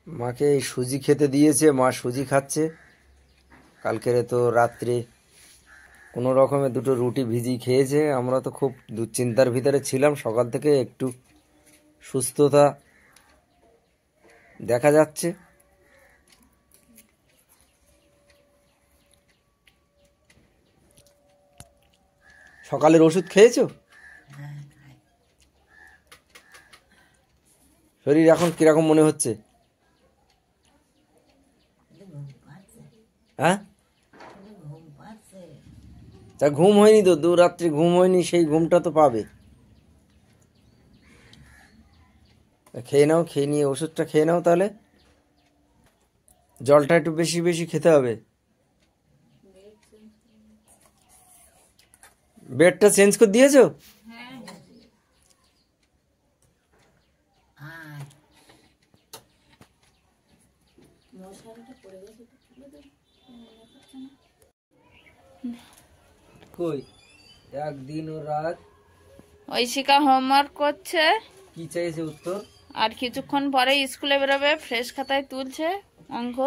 মাকে এই সুজি খেতে দিয়েছে, মা সুজি খাচ্ছে। কালকেরে তো রাত্রে কোনো রকমে দুটো রুটি ভিজি খেয়েছে। আমরা তো খুব দুশ্চিন্তার ভিতরে ছিলাম, সকাল থেকে একটু সুস্থতা দেখা যাচ্ছে। সকালের ওষুধ খেয়েছো? শরীর এখন কিরকম মনে হচ্ছে? হ্যাঁ, তা ঘুম হয়নি তো, দু রাত্রি ঘুম হয়নি, সেই ঘুমটা তো পাবে। খেয়ে নাও, খেয়ে নিয়ে ওষুধটা খেয়ে নাও। তাহলে জলটা একটু বেশি বেশি খেতে হবে। বেডটা চেঞ্জ করে দিয়েছো? কই একদিন ও রাত ঐশিকা হোমওয়ার্ক করছে, কি চাইছে উত্তর? আর কিছুক্ষণ পরে স্কুলে বেরোবে। ফ্রেশ খাতায় তুলছে অঙ্ক।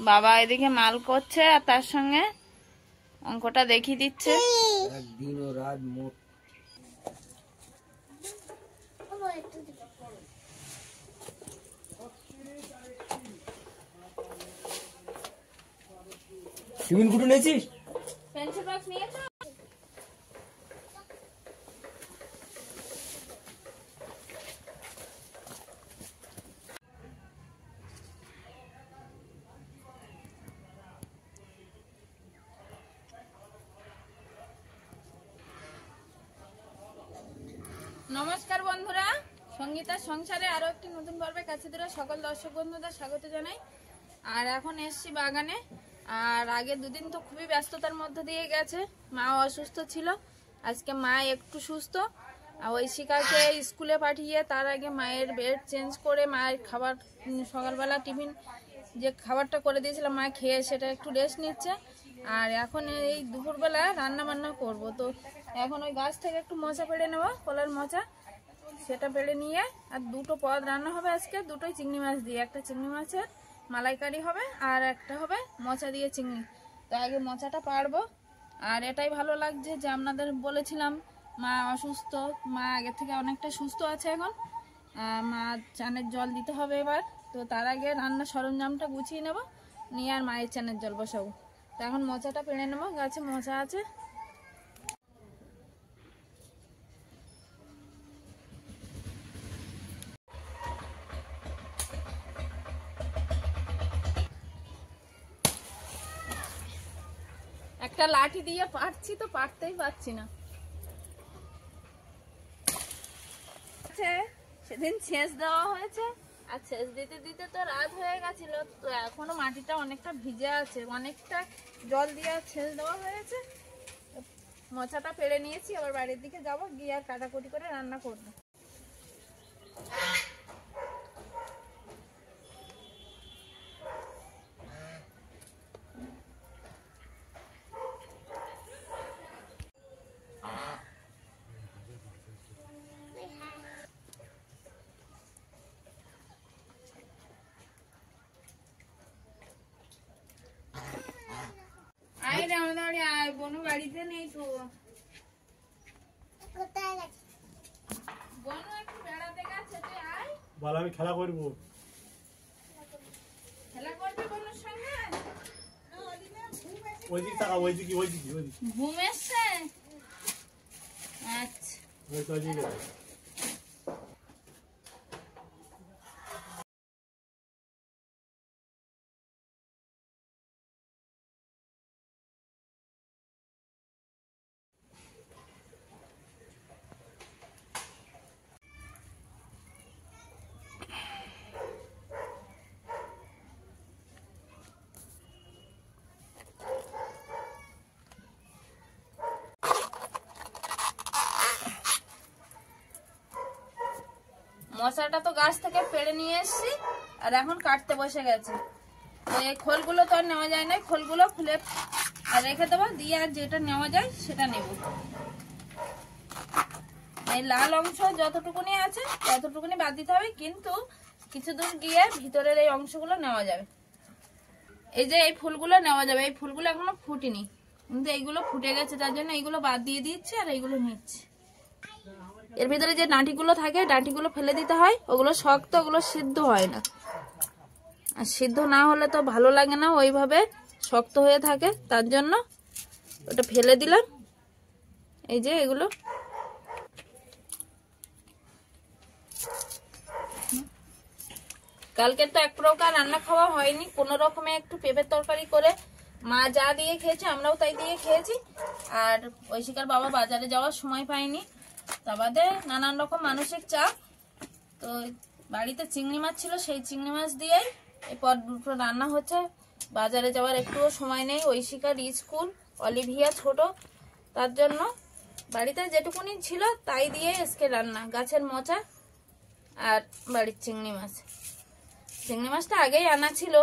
বাবা এদিকে মাল করছে আর তার সঙ্গে অঙ্কটা দেখিয়ে দিচ্ছে। একদিন ও রাত মোট টিফিন কুটু নিয়েছিস? পেন্সিল বক্স নিয়েছো? নমস্কার বন্ধুরা, সঙ্গীতার সংসারে আরো একটি নতুন পর্বে কাছে ধরে সকল দর্শক বন্ধুদের স্বাগত জানাই। আর এখন এসছি বাগানে। আর আগে দুদিন তো খুবই ব্যস্ততার মধ্যে দিয়ে গেছে, মা অসুস্থ ছিল। আজকে মা একটু সুস্থ। আর ঐশিকাকে স্কুলে পাঠিয়ে তার আগে মায়ের বেড চেঞ্জ করে মায়ের খাবার, সকালবেলা টিফিন যে খাবারটা করে দিয়েছিলাম মা খেয়ে, সেটা একটু রেস্ট নিচ্ছে। আর এখন এই দুপুরবেলা রান্না বান্না করব। তো এখন ওই গাছ থেকে একটু মোচা পেড়ে নেবো, কলার মোচা, সেটা পেড়ে নিয়ে আর দুটো পদ রান্না হবে আজকে, দুটোই চিংড়ি মাছ দিয়ে। একটা চিংড়ি মাছের মালাইকারি হবে আর একটা হবে মোচা দিয়ে চিংড়ি। তো আগে মোচাটা পারবো। আর এটাই ভালো লাগছে যে আপনাদের বলেছিলাম মা অসুস্থ, মা আগের থেকে অনেকটা সুস্থ আছে এখন। মা চানের জল দিতে হবে এবার। তো তার আগে রান্নার সরঞ্জামটা গুছিয়ে নেব, নিয়ে আর মায়ের চানের জল বসাবো। তো এখন মোচাটা পেড়ে নেবো, গাছে মোচা আছে। একটা লাঠি দিয়ে পারছি তো পারতেই পারছি না। সেদিন সেচ দেওয়া হয়েছে, আর সেচ দিতে দিতে তো রাত হয়ে গেছিল। তো এখনো মাটিটা অনেকটা ভিজে আছে, অনেকটা জল দিয়ে সেচ দেওয়া হয়েছে। মোচাটা পেড়ে নিয়েছি, আবার বাড়ির দিকে যাবো, গিয়ে আর কাটাকুটি করে রান্না করবো। আয় রে আমাদের আয়, বনু বাড়িতে নেই তো। বনু একটু বেড়াতে গেছে, তুই আয়। বল আমি খেলা করবো। খেলা করবে বনুর সঙ্গে? ওইদিকে টাকা, ওইদিকে ওইদিকে ওইদিকে ঘুম এসছে? আচ্ছা, ওইদিকে। মশাটা তো গাছ থেকে পেড়ে নিয়ে এসছি, আর এখন কাটতে বসে গেছে। এই খোলগুলো তো আর নেওয়া যায় না, খোলগুলো খুলে আর রেখে দেবো, দিয়ে আর যেটা নেওয়া যায় সেটা নেব। এই লাল অংশ যতটুকুনি আছে ততটুকুনি বাদ দিতে হবে, কিন্তু কিছু দূর গিয়ে ভিতরের এই অংশগুলো নেওয়া যাবে। এই যে এই ফুলগুলো নেওয়া যাবে, এই ফুলগুলো এখনো ফুটেনি, কিন্তু এইগুলো ফুটে গেছে, তার জন্য এইগুলো বাদ দিয়ে দিচ্ছে আর এইগুলো নিচ্ছে। এর ভিতরে যে ডাঁটিগুলো থাকে, ডাঁটিগুলো ফেলে দিতে হয়, ওগুলো শক্ত, ওগুলো সিদ্ধ হয় না। আর সিদ্ধ না হলে তো ভালো লাগে না, ওইভাবে শক্ত হয়ে থাকে, তার জন্য ওটা ফেলে দিলাম। এই যে এগুলো কালকে তো এক প্রকার রান্না খাওয়া হয়নি, কোনো রকমে একটু পেঁপের তরকারি করে মা যা দিয়ে খেয়েছে আমরাও তাই দিয়ে খেয়েছি। আর ঐশিকার বাবা বাজারে যাওয়ার সময় পায়নি, তা বাদে নানান রকম মানসিক চাপ, তো বাড়িতে চিংড়ি মাছ ছিল, সেই চিংড়ি মাছ দিয়েই এরপর দুটো রান্না হচ্ছে। বাজারে যাওয়ার একটুও সময় নেই, ঐশিকার স্কুল, অলিভিয়া ছোট, তার জন্য বাড়িতে যেটুকুনি ছিল তাই দিয়ে আজকে রান্না। গাছের মোচা আর বাড়ির চিংড়ি মাছ। চিংড়ি মাছটা আগেই আনা ছিল।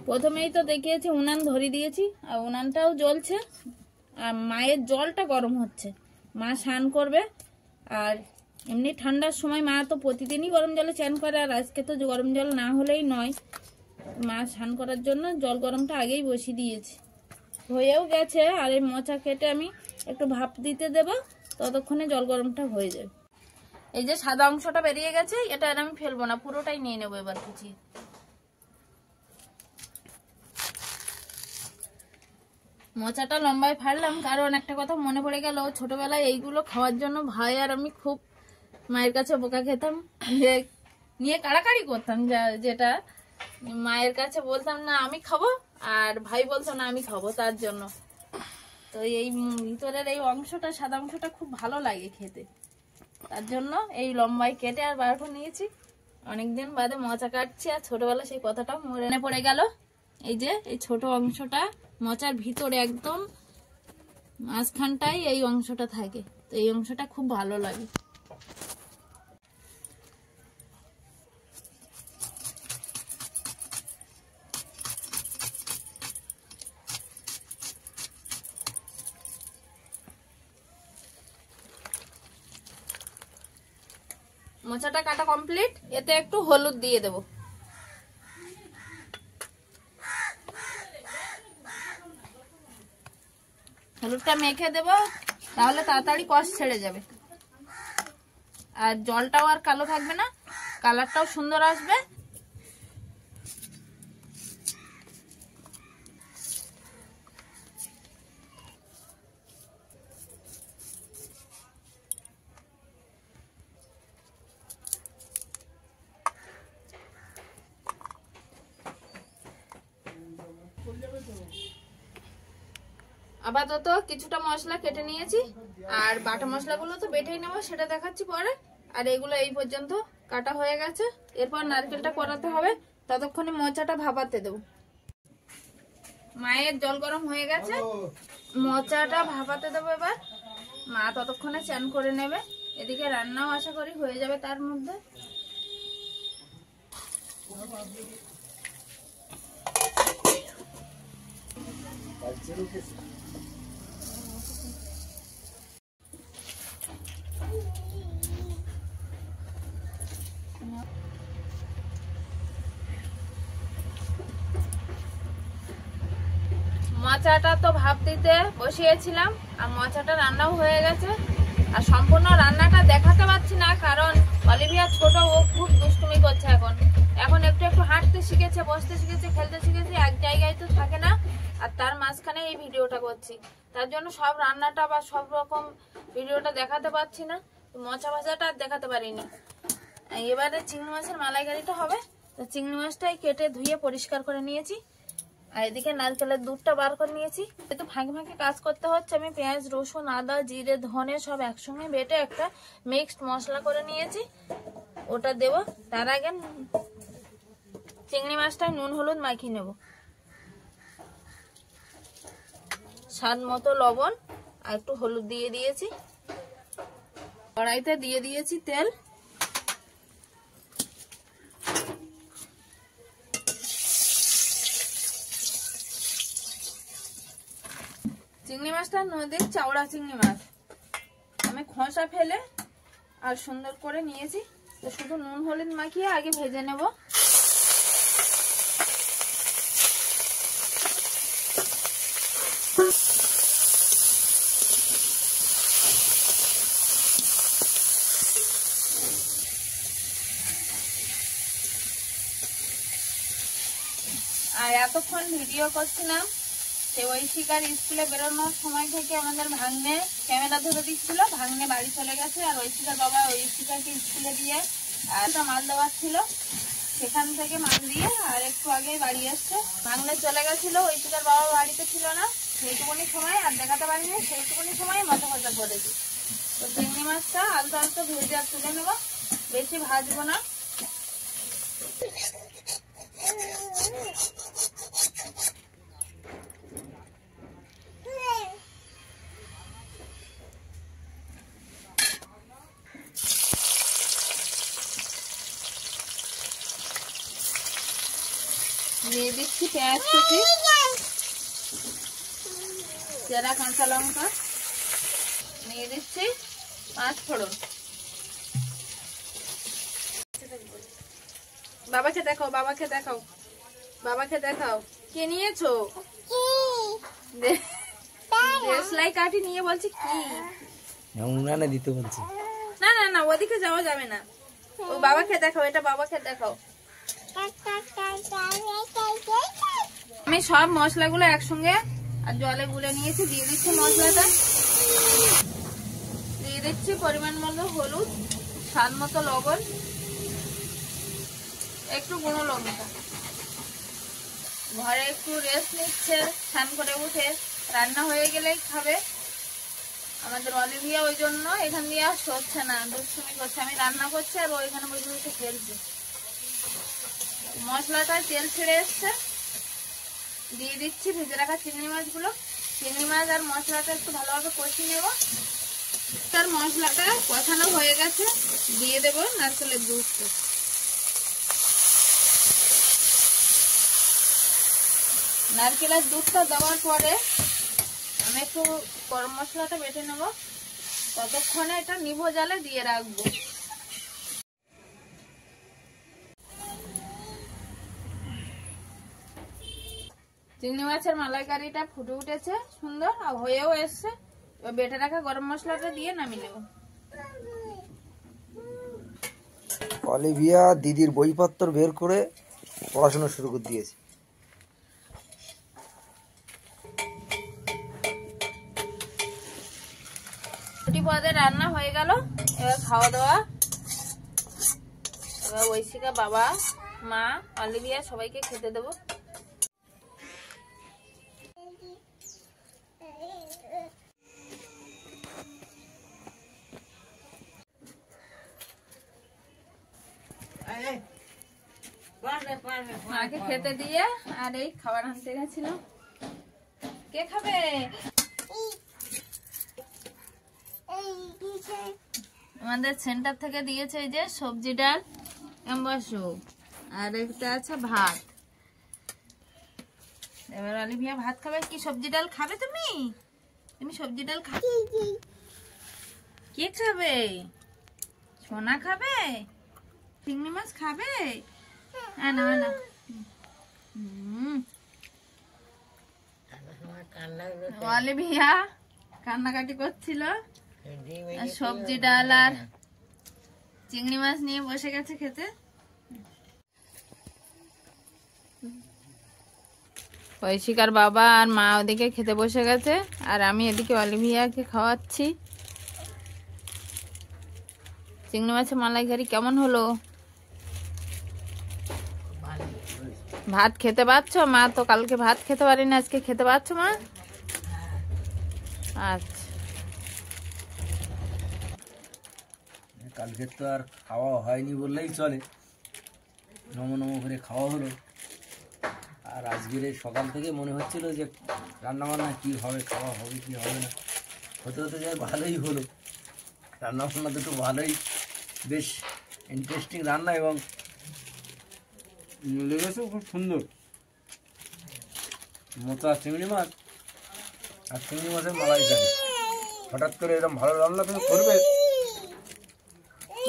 প্রথমেই তো দেখিয়েছি উনান ধরিয়ে দিয়েছি, আর উনানটাও জ্বলছে, আর মায়ের জলটা গরম হচ্ছে। মা স্নান করবে, আর এমনি ঠান্ডার সময় মা তো প্রতিদিনই গরম জলে চান করে, আর আজকে তো গরম জল না হলেই নয়। মা স্নান করার জন্য জল গরমটা আগেই বসিয়ে দিয়েছি, হয়েও গেছে। আর এই মোচা কেটে আমি একটু ভাপ দিতে দেব, ততক্ষণে জল গরমটা হয়ে যাবে। এই যে সাদা অংশটা বেরিয়ে গেছে, এটা আর আমি ফেলবো না, পুরোটাই নিয়ে নেবো এবার কুচিয়ে। মোচাটা লম্বায় ফাড়লাম, কারণ একটা কথা মনে পড়ে গেল, ছোটবেলায় এইগুলো খাওয়ার জন্য ভাই আর আমি খুব মায়ের কাছে বোকা খেতাম, যে নিয়ে কাড়াকাড়ি করতাম, যেটা মায়ের কাছে বলতাম না আমি খাবো, আর ভাই বলতো না আমি খাবো, তার জন্য। তো এই ভিতরের এই অংশটা, সাদা অংশটা খুব ভালো লাগে খেতে, তার জন্য এই লম্বায় কেটে আর বার করে নিয়েছি। অনেকদিন বাদে মোচা কাটছি, আর ছোটবেলা সেই কথাটাও মনে পড়ে গেল। এই যে এই ছোট অংশটা মোচার ভিতরে একদম মাঝখানটাই এই অংশটা থাকে, তো এই অংশটা খুব ভালো লাগে। মোচাটা কাটা কমপ্লিট, এতে একটু হলুদ দিয়ে দেব। হলুদটা মেখে দেব, তাহলে তাড়াতাড়ি কষ ছেড়ে যাবে, আর জলটাও আর কালো থাকবে না, কালারটাও সুন্দর আসবে। আপাতত কিছুটা মশলা কেটে নিয়েছি, আর বাটা মশলাগুলো তো বেটেই নেবো, সেটা দেখাচ্ছি পরে। আর এগুলো এই পর্যন্ত কাটা হয়ে গেছে, এরপর নারকেলটা করাতে হবে, ততক্ষণে মোচাটা ভাপাতে দেবো। মায়ের জল গরম হয়ে গেছে, মোচাটা ভাপাতে দেবো এবার। মা ততক্ষণে চান করে নেবে, এদিকে রান্নাও আশা করি হয়ে যাবে তার মধ্যে। মোচাটা তো ভাপ দিতে বসিয়েছিলাম, আর মোচাটা রান্নাও হয়ে গেছে। আর সম্পূর্ণ রান্নাটা দেখাতে পারছি না, কারণ অলিভিয়া ছোট, ও খুব দুষ্টুমি করছে। এখন একটু একটু হাঁটতে শিখেছে, বসতে শিখেছে, খেলতে শিখেছে, এক জায়গায় তো থাকে না। আর তার মাঝখানে এই ভিডিওটা করছি, তার জন্য সব রান্নাটা বা সব রকম ভিডিওটা দেখাতে পারছি না। মোচা ভাজাটা আর দেখাতে পারিনি। এবারে চিংড়ি মাছের মালাইকারিটা হবে, তো চিংড়ি মাছটাই কেটে ধুয়ে পরিষ্কার করে নিয়েছি। আর এদিকে নারকেলের দুধটা বার করে নিয়েছি। একটু ফাঁকে ফাঁকে কাজ করতে হচ্ছে। আমি পেঁয়াজ, রসুন, আদা, জিরে, ধনে সব একসঙ্গে বেটে একটা মিক্সড মশলা করে নিয়েছি, ওটা দেব। তার আগে চিংড়ি মাছটায় নুন হলুদ মাখিয়ে নেব, স্বাদ মতো লবণ আর একটু হলুদ দিয়ে দিয়েছি। কড়াইতে দিয়ে দিয়েছি তেল। চিংড়ি মাছটা নদীর চাওড়া চিংড়ি মাছ, আমি খোসা ফেলে আর সুন্দর করে নিয়েছি। তো শুধু নুন হলুদ মাখিয়ে আগে ভেজে নেব। আর এতক্ষণ ভিডিও করছিলাম, সে ঐশিকার স্কুলে বেরোনোর সময় থেকে আমাদের ভাগ্নে ক্যামেরা ধরে দিচ্ছিল। ভাগ্নে বাড়ি চলে গেছে, আর ঐশিকার বাবা ঐশিকাকে স্কুলে দিয়ে আর মাল দেওয়ার ছিল, সেখান থেকে মাল দিয়ে আর একটু আগেই বাড়ি এসছে। ভাগ্নে চলে গেছিল, ঐশিকার বাবা বাড়িতে ছিল না, সেইটুকুনি সময় আর দেখাতে পারিনি, সেইটুকুনি সময় মাথা ভাজা করেছি। তো চিংড়ি মাছটা আলতো আলতো ভেজে আর তুলে নেবো, বেশি ভাজবো না। দিয়ে দিচ্ছি পেঁয়াজ কুচি, চেরা কাঁচা লঙ্কা, দিয়ে দিচ্ছি 5 ফোড়ন। বাবাকে দেখাও, বাবাকে দেখাও, বাবাকে দেখাও, কে নিয়েছো? দেশলাই কাঠি নিয়ে বলছি কি উনানে দিতে বলছি। না না না, ওদিকে যাওয়া যাবে না। ও বাবাকে দেখাও, এটা বাবাকে দেখাও। আমি সব মশলাগুলো একসঙ্গে আর জলে গুলে নিয়েছি। দিয়ে দিচ্ছি মশলাটা, দিয়ে দিচ্ছি পরিমাণ মতো হলুদ, স্বাদ মতো লবণ, একটু গুঁড়ো লঙ্কা। ঘরে একটু রেস্ট নিচ্ছে, স্নান করে উঠে, রান্না হয়ে গেলেই খাবে আমাদের অলিভিয়া, ওই জন্য এখান দিয়ে আর সরছে না, দুষ্টুমি করছে। আমি রান্না করছি আর ও এখানে বসে বসে খেলছে। মশলাটা তেল ছেড়ে এসছে, দিয়ে দিচ্ছি ভেজে রাখা চিংড়ি মাছগুলো। চিংড়ি মাছ আর মশলাটা একটু ভালোভাবে কষিয়ে নেব। তার মশলাটা কষানো হয়ে গেছে, দিয়ে দেবো নারকেলের দুধটা। নারকেলের দুধটা দেওয়ার পরে আমি একটু গরম মশলাটা বেটে নেব, ততক্ষণে এটা নিভো জালে দিয়ে রাখবো। চিংড়ি মাছের মালাইকারিটা ফুটে উঠেছে সুন্দর, আর হয়েও এসছে। এবার বেটে রাখা গরম মশলাটা দিয়ে নামিয়ে নেব। অলিভিয়া দিদির বইপত্র বের করে পড়াশোনা শুরু করে দিয়েছে। রুটি পদে রান্না হয়ে গেল, এবার খাওয়া দাওয়া। এবার ঐশিকা, বাবা, মা, অলিভিয়া সবাইকে খেতে দেবো। মাকে খেতে দিয়ে আর এই খাবার আনতে গেছিল। কে খাবে? আমাদের সেন্টার থেকে দিয়েছে এই যে সবজি ডাল, এমবাসু, আর একটা আছে ভাত। এবার অলিভিয়া ভাত খাবে। কি সবজি ডাল খাবে তুমি? তুমি সবজি ডাল খাবে? কে খাবে? সোনা খাবে? চিংড়ি মাছ খাবে? না না, অলিভিয়া কান্নাকাটি করছিল, সবজি ডাল আর চিংড়ি মাছ নিয়ে বসে গেছে খেতে। ঐশিকার বাবা আর মা ওদিকে খেতে বসে গেছে, আর আমি এদিকে অলিভিয়াকে খাওয়াচ্ছি। চিংড়ি মাছের মালাইকারি কেমন হলো? ভাত খেতে পারছো? মা তো কালকে ভাত খেতে পারিনি, আজকে খেতে পারছো মা? আচ্ছা, কালকে তো আর খাওয়া হয়নি বললেই চলে, নম নম করে খাওয়া হলো। আর আজকের এই সকাল থেকে মনে হচ্ছিল যে রান্নাবান্না কি হবে, খাওয়া হবে কি হবে না, হতে হতে যাই ভালোই হলো। রান্নাবান্না দুটো ভালোই, বেশ ইন্টারেস্টিং রান্না এবং লেগেছে খুব সুন্দর। মোচা চিংড়ি মাছ আর চিংড়ি মাছের মালাইকারি। হঠাৎ করে এরকম ভালো রান্না তুমি করবে?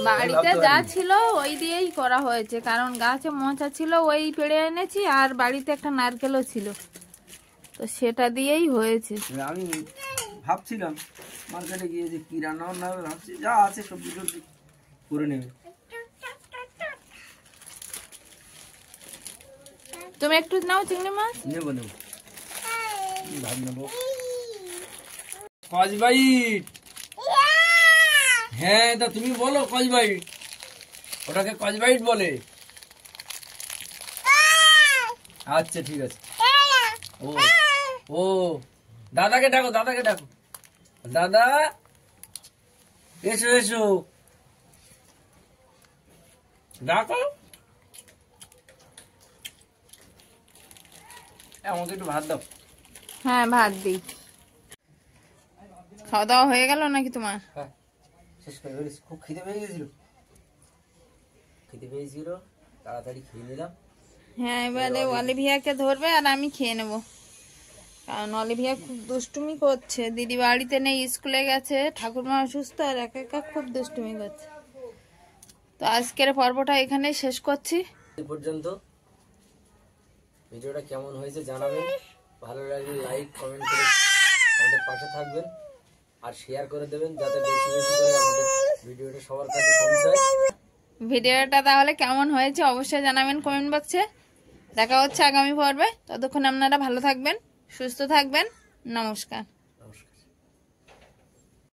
বাড়িতে যা ছিল ওই দিয়েই করা হয়েছে, কারণ গাছে মোচা ছিল ওই পেড়ে এনেছি, আর বাড়িতে একটা নারকেলও ছিল, তো সেটা দিয়েই হয়েছে। আমি ভাবছিলাম মার্কেটে গিয়ে যে কি রান্না বান্না হবে, ভাবছি যা আছে সবজি টবজি করে নেবে। তুমি একটু নাও চিংড়ি মাছ। নেবো নেবো, ভাব নেবো। কসবাইট, হ্যাঁ তা তুমি বলো কসবাইট, ওটাকে কসবাইট বলে। আচ্ছা ঠিক আছে। ও ও দাদাকে ডাকো, দাদাকে ডাকো, দাদা এসো এসো, ডাকো। আমাকে একটু ভাত দাও। হ্যাঁ ভাত দিই। খাওয়া দাওয়া হয়ে গেল নাকি তোমার? হ্যাঁ শেষ করে ফেলেছি, খুব খিদে পেয়ে গেছিল, খিদে পেয়েছিল, তাড়াতাড়ি খেয়ে নিলাম। হ্যাঁ এবারে অলিভিয়াকে ধরবে আর আমি খেয়ে নেব, কারণ অলিভিয়া খুব দুষ্টুমি করছে। দিদি বাড়িতে নেই, স্কুলে গেছে, ঠাকুরমা অসুস্থ, আর একা একা খুব দুষ্টুমি করছে। তো আজকের পর্বটা এখানেই শেষ করছি। এই পর্যন্ত ভিডিওটা কেমন হয়েছে জানাবেন, ভালো লাগলে লাইক কমেন্ট করে আমাদের পাশে থাকবেন, আর শেয়ার করে দেবেন যাতে বেশি বেশি করে আমাদের ভিডিওটা সবার কাছে পৌঁছায়। ভিডিওটা তাহলে কেমন হয়েছে অবশ্যই জানাবেন কমেন্ট বক্সে। দেখা হচ্ছে আগামী পর্বে, ততক্ষণ আপনারা ভালো থাকবেন, সুস্থ থাকবেন। নমস্কার।